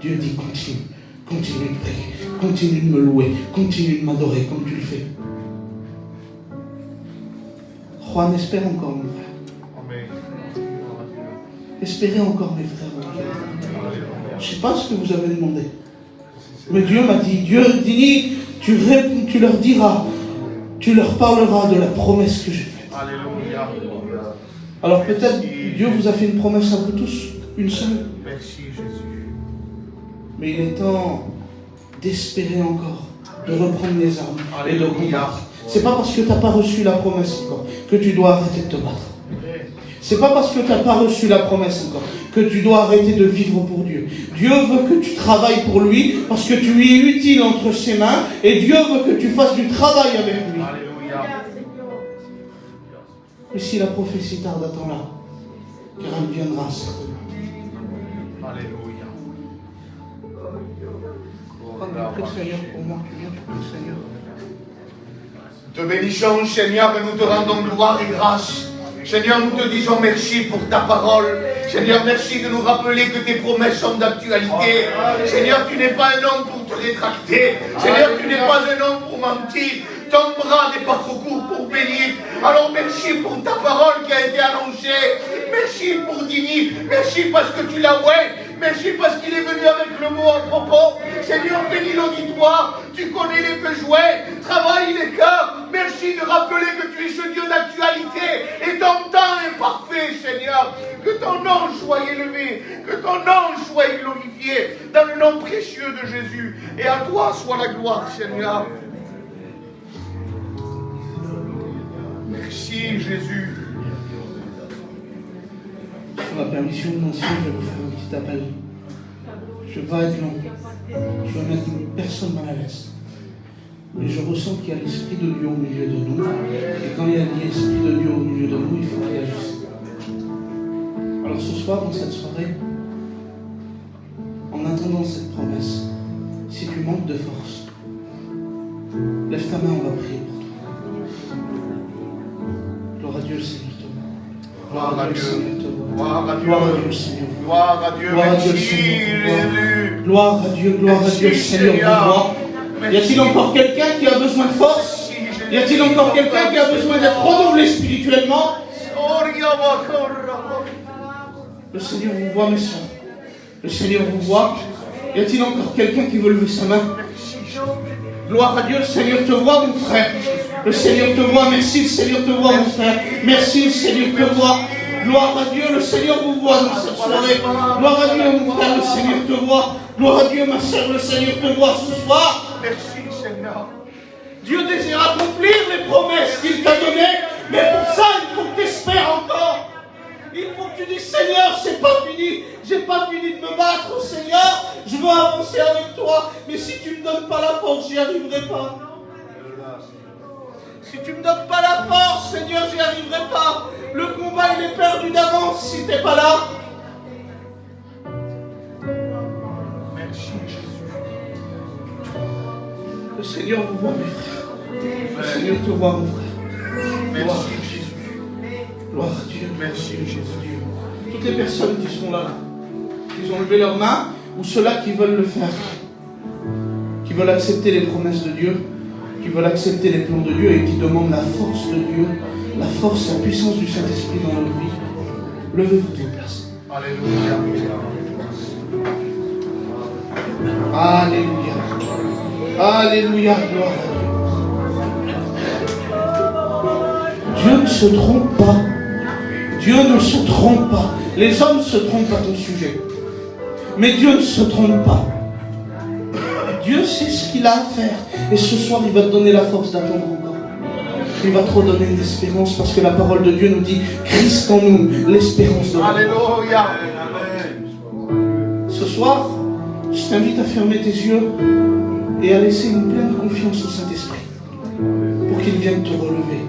[SPEAKER 7] Dieu dit continue, continue de prier, continue de me louer, continue de m'adorer comme tu le fais. Juan, espère encore mon frère. Espérez encore mes frères. Je ne sais pas ce que vous avez demandé. Mais Dieu m'a dit, Dieu dit, tu leur diras, tu leur parleras de la promesse que j'ai faite.
[SPEAKER 5] Alléluia.
[SPEAKER 7] Alors peut-être Dieu vous a fait une promesse à vous tous, une seule.
[SPEAKER 5] Merci Jésus.
[SPEAKER 7] Mais il est temps d'espérer encore, de reprendre les armes et de combattre. C'est pas parce que tu n'as pas reçu la promesse encore que tu dois arrêter de te battre. C'est pas parce que tu n'as pas reçu la promesse encore que tu dois arrêter de vivre pour Dieu. Dieu veut que tu travailles pour lui parce que tu lui es utile entre ses mains et Dieu veut que tu fasses du travail avec lui.
[SPEAKER 5] Alléluia.
[SPEAKER 7] Et si la prophétie tarde, attends-la, car elle viendra certainement.
[SPEAKER 5] Alléluia.
[SPEAKER 7] Prie le Seigneur pour moi, tu viens, tu pries le Seigneur.
[SPEAKER 1] Te bénissons, Seigneur, et nous te rendons gloire et grâce. Seigneur, nous te disons merci pour ta parole. Seigneur, merci de nous rappeler que tes promesses sont d'actualité. Seigneur, tu n'es pas un homme pour te rétracter. Seigneur, tu n'es pas un homme pour mentir. Ton bras n'est pas trop court pour bénir. Alors merci pour ta parole qui a été annoncée. Merci pour Dini. Merci parce que tu l'as oué. Merci parce qu'il est venu avec le mot à propos. Seigneur, bénis l'auditoire. Tu connais les besoins. Travaille les cœurs. Merci de rappeler que tu es ce Dieu d'actualité. Et ton temps est parfait, Seigneur. Que ton nom soit élevé. Que ton nom soit glorifié. Dans le nom précieux de Jésus. Et à toi soit la gloire, Seigneur. Merci, Jésus.
[SPEAKER 7] Sur la permission de mon Dieu, je vais vous faire un petit appel. Je ne vais pas être long. Je vais mettre personne mal à l'aise. Mais je ressens qu'il y a l'Esprit de Dieu au milieu de nous. Et quand il y a l'Esprit de Dieu au milieu de nous, il faut qu'il agisse. Alors ce soir, dans cette soirée, en attendant cette promesse, si tu manques de force, lève ta main, on va prier pour toi. Gloire à Dieu, Seigneur.
[SPEAKER 1] Gloire à Dieu.
[SPEAKER 7] Gloire à Dieu, Seigneur.
[SPEAKER 1] Gloire à Dieu.
[SPEAKER 7] Gloire à Dieu,
[SPEAKER 1] Merci, Jésus.
[SPEAKER 7] Gloire à Dieu,
[SPEAKER 1] Merci,
[SPEAKER 7] Seigneur.
[SPEAKER 1] Seigneur.
[SPEAKER 7] Y a-t-il encore quelqu'un qui a besoin de force? Y a-t-il encore quelqu'un qui a besoin d'être renouvelé spirituellement? Le Seigneur vous voit, mes soeurs. Le Seigneur vous voit. Y a-t-il encore quelqu'un qui veut lever sa main? Gloire à Dieu, le Seigneur te voit, mon frère. Le Seigneur te voit, merci, le Seigneur te voit, mon frère. Merci, le Seigneur te voit. Gloire à Dieu, le Seigneur vous voit dans cette soirée. Gloire à Dieu, mon frère, le Seigneur te voit. Gloire à Dieu, ma sœur, le Seigneur te voit ce soir.
[SPEAKER 1] Merci, Seigneur.
[SPEAKER 7] Dieu désire accomplir les promesses qu'il t'a données, mais pour ça, il faut que tu espères encore. Il faut que tu dises, Seigneur, c'est pas fini. J'ai pas fini de me battre, Seigneur. Je veux avancer avec toi. Mais si tu me donnes pas la force, j'y arriverai pas. Si tu me donnes pas la force, Seigneur, j'y arriverai pas. Le combat, il est perdu d'avance si t'es pas là.
[SPEAKER 1] Merci, Jésus.
[SPEAKER 7] Le Seigneur vous voit, mes frères. Le Seigneur te voit, mon frère.
[SPEAKER 1] Merci, Jésus.
[SPEAKER 7] Gloire à Dieu.
[SPEAKER 1] Merci, Jésus.
[SPEAKER 7] Toutes les personnes qui sont là, qui ont levé leurs mains, ou ceux-là qui veulent le faire, qui veulent accepter les promesses de Dieu, qui veulent accepter les plans de Dieu et qui demandent la force de Dieu, la force, la puissance du Saint-Esprit dans leur vie. Levez-vous de vos places.
[SPEAKER 1] Alléluia.
[SPEAKER 7] Alléluia. Alléluia. Gloire à Dieu. Dieu ne se trompe pas. Dieu ne se trompe pas. Les hommes se trompent à ton sujet. Mais Dieu ne se trompe pas. Dieu sait ce qu'il a à faire. Et ce soir, il va te donner la force d'attendre encore. Il va te redonner une espérance parce que la parole de Dieu nous dit Christ en nous, l'espérance de la gloire.
[SPEAKER 1] Alléluia.
[SPEAKER 7] Ce soir, je t'invite à fermer tes yeux et à laisser une pleine confiance au Saint-Esprit pour qu'il vienne te relever,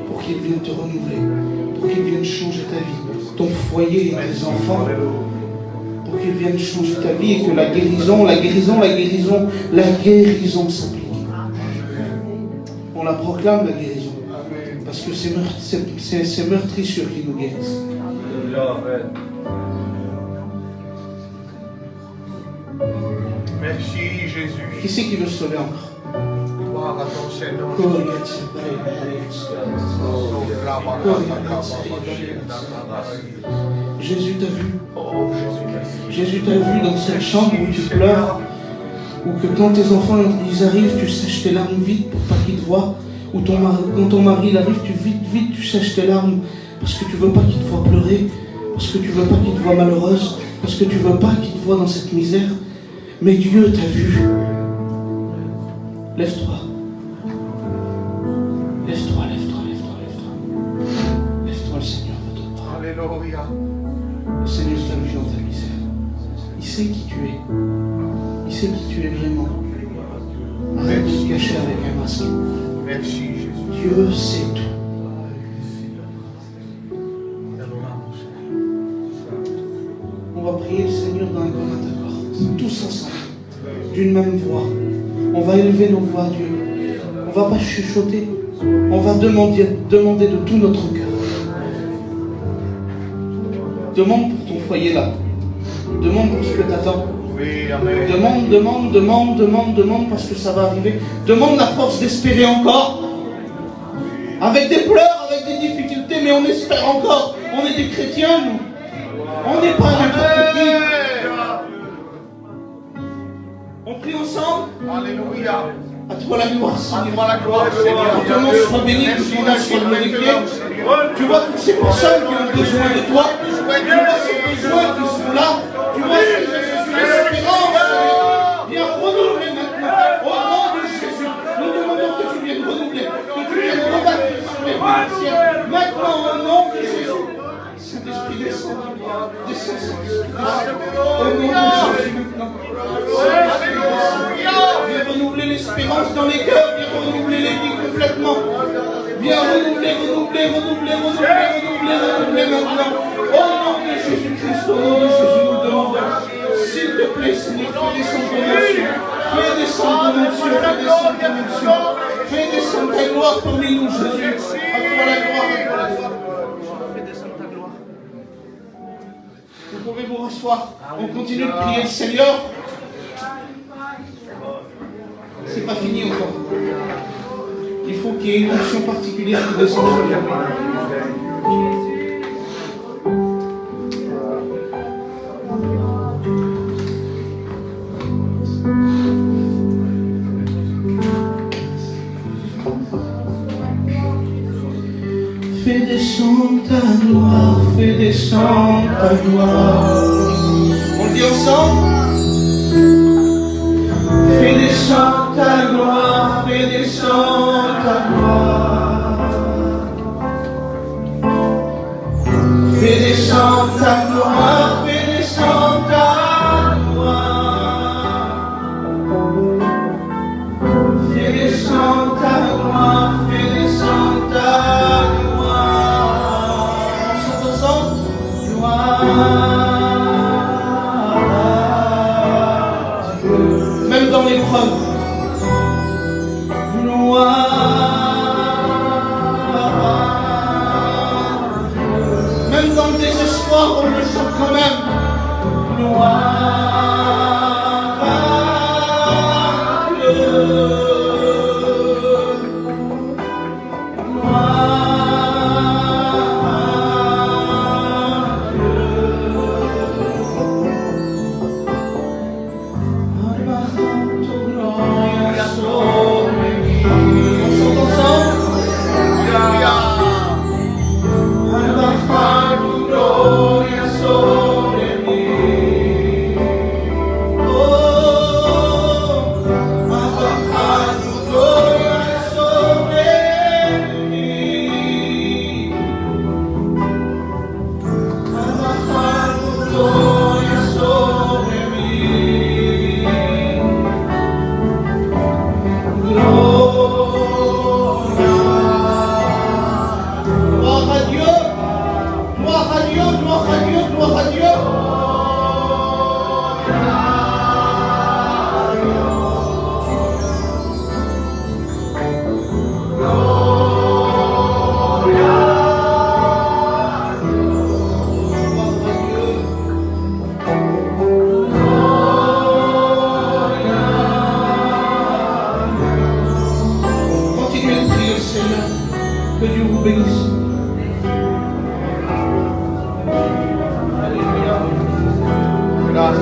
[SPEAKER 7] pour qu'il vienne te renouveler, pour qu'il vienne changer ta vie. ton foyer et tes enfants, pour qu'ils viennent changer ta vie et que la guérison s'applique. On la proclame, la guérison, parce que c'est ces meurtrissures qui nous guérissent.
[SPEAKER 1] Merci Jésus.
[SPEAKER 7] Qui c'est qui veut se sauver encore?
[SPEAKER 1] Gloire à ton Seigneur.
[SPEAKER 7] Jésus t'a vu. Jésus t'a vu dans cette chambre où tu pleures, ou que quand tes enfants ils arrivent, tu sèches tes larmes vite pour pas qu'ils te voient, ou quand ton mari il arrive, vite tu sèches tes larmes parce que tu veux pas qu'il te voie pleurer, parce que tu veux pas qu'il te voie malheureuse, parce que tu veux pas qu'il te voie dans cette misère. Mais Dieu t'a vu. Lève-toi. Lève-toi, lève-toi, lève-toi, lève-toi. Lève-toi, le Seigneur va te prendre.
[SPEAKER 1] Alléluia.
[SPEAKER 7] Le Seigneur t'a vu dans ta misère. Il sait qui tu es. Il sait qui tu es vraiment. Arrête de te cacher avec un masque.
[SPEAKER 1] Merci Jésus.
[SPEAKER 7] Dieu sait tout. On va prier le Seigneur dans un commun accord. Tous ensemble. D'une même voix. On va élever nos voix à Dieu. On ne va pas chuchoter. On va demander de tout notre cœur. Demande pour ton foyer là. Demande pour ce que tu attends.
[SPEAKER 1] Oui, amen.
[SPEAKER 7] Demande parce que ça va arriver. Demande la force d'espérer encore. Avec des pleurs, avec des difficultés, mais on espère encore. On est des chrétiens, nous. On n'est pas n'importe qui. On prie ensemble.
[SPEAKER 1] Alléluia.
[SPEAKER 7] À toi la gloire,
[SPEAKER 1] À
[SPEAKER 7] Seigneur.
[SPEAKER 1] toi la gloire, Seigneur.
[SPEAKER 7] Que ton nom soit béni, que ton nom soit glorifié. Tu vois toutes ces personnes qui ont besoin de toi. Tu vois ces besoins qui sont là. Tu vois l'espérance. Viens renouveler maintenant. Au nom de Jésus, nous demandons que tu viennes renouveler, que tu viennes rebâtir sur les ciels. Maintenant, au nom de Jésus. Saint-Esprit, descend. Descend, Saint-Esprit. Au nom de Jésus maintenant. Viens renouveler l'espérance dans les cœurs, viens renouveler les vies complètement. Viens renouveler maintenant. Au nom de Jésus-Christ, au nom de Jésus, nous demandons. S'il te plaît, Seigneur, fais descendre ton onction. Fais descendre ta gloire parmi nous, Jésus. À toi la gloire, Fais descendre ta gloire. Vous pouvez vous rasseoir. On continue de prier le Seigneur. C'est pas fini encore. Il faut qu'il y ait une onction particulière qui descende sur lui. Fais descendre ta gloire, fais descendre ta gloire. On le dit ensemble. Fais descendre ta gloire, fais descendre ta gloire. Fais descendre ta gloire, fais descendre ta gloire. Fais descendre ta gloire, fais descendre ta gloire. On chante ensemble. Même dans l'épreuve. Même dans le désespoir, on le chante quand même. Gloire à Dieu. bénisse. Alléluia.
[SPEAKER 1] Gloire
[SPEAKER 7] À
[SPEAKER 1] à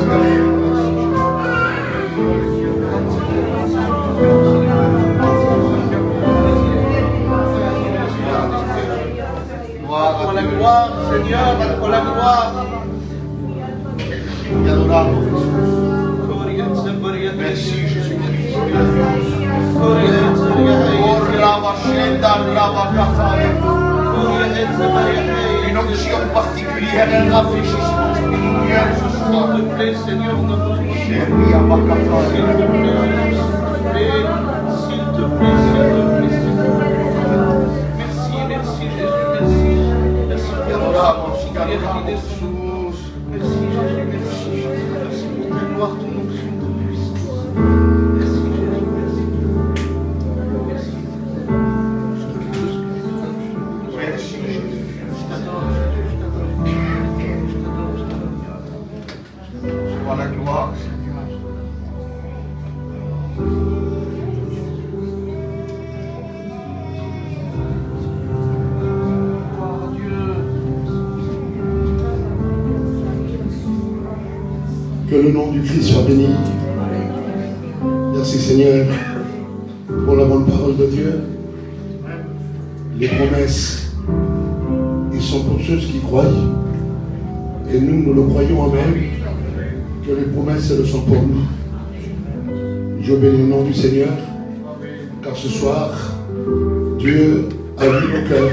[SPEAKER 7] la
[SPEAKER 1] Dieu.
[SPEAKER 7] gloire, Seigneur, à la gloire.
[SPEAKER 1] Te adoramos, Jesús. Merci, Jésus-Christ. Oh, Rava Shenda, Rava Katale. Une onction particulière, un rafraîchissement spirituel ce soir.
[SPEAKER 7] S'il te plaît, Seigneur, on a besoin de toi.
[SPEAKER 1] Chérie, Abakatale.
[SPEAKER 7] S'il te plaît, s'il te plaît, s'il te plaît. Merci, merci Jésus, merci. Merci pour
[SPEAKER 1] Te
[SPEAKER 7] la
[SPEAKER 1] adoramos, te
[SPEAKER 7] prière qui
[SPEAKER 1] adoramos,
[SPEAKER 7] descend.
[SPEAKER 1] Jesús.
[SPEAKER 7] Merci Jésus, merci. Merci pour ta gloire, ton onction, ton puissance. Merci Jésus, merci. Merci. Je te loue,
[SPEAKER 1] Merci, Jésus.
[SPEAKER 7] je t'adore, je t'adore. Je t'adore, je t'adore.
[SPEAKER 1] Sois la gloire, Seigneur.
[SPEAKER 7] Gloire à Dieu.
[SPEAKER 2] Que le nom du Christ soit béni. Merci Seigneur pour la bonne parole de Dieu. Les promesses, ils sont pour ceux qui croient. Et nous le croyons, amen. Que les promesses, elles sont pour nous. Je bénis le nom du Seigneur. Car ce soir, Dieu a vu nos cœurs.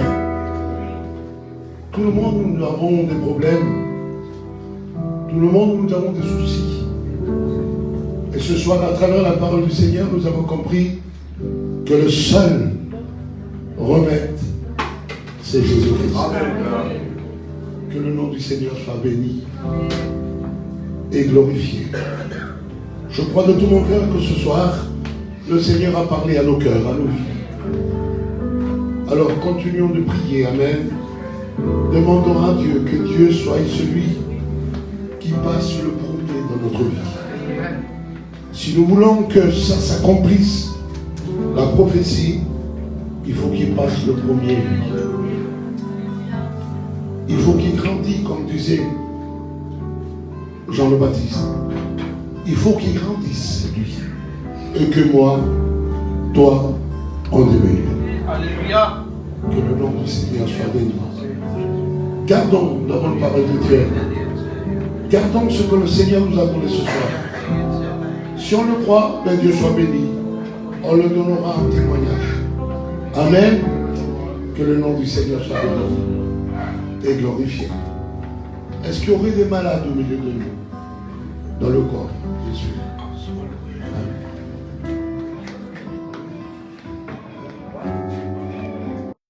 [SPEAKER 2] Tout le monde, nous avons des problèmes. Tout le monde, nous avons des soucis. Et ce soir, à travers la parole du Seigneur, nous avons compris que le seul remède, c'est Jésus-Christ. Que le nom du Seigneur soit béni et glorifié. Je crois de tout mon cœur que ce soir, le Seigneur a parlé à nos cœurs, à nos vies. Alors continuons de prier, amen. Demandons à Dieu que Dieu soit celui qui passe le premier dans notre vie. Si nous voulons que ça s'accomplisse, la prophétie, il faut qu'il passe le premier. Il faut qu'il grandisse, comme disait Jean le Baptiste. Il faut qu'il grandisse, lui. Et que moi, toi, on diminue.
[SPEAKER 7] Alléluia.
[SPEAKER 2] Que le nom du Seigneur soit béni. Gardons la bonne parole de Dieu. Gardons ce que le Seigneur nous a donné ce soir. Si on le croit, que Dieu soit béni. On le donnera en témoignage. Amen. Que le nom du Seigneur soit béni et glorifié. Est-ce qu'il y aurait des malades au milieu de nous? Dans le corps, Jésus.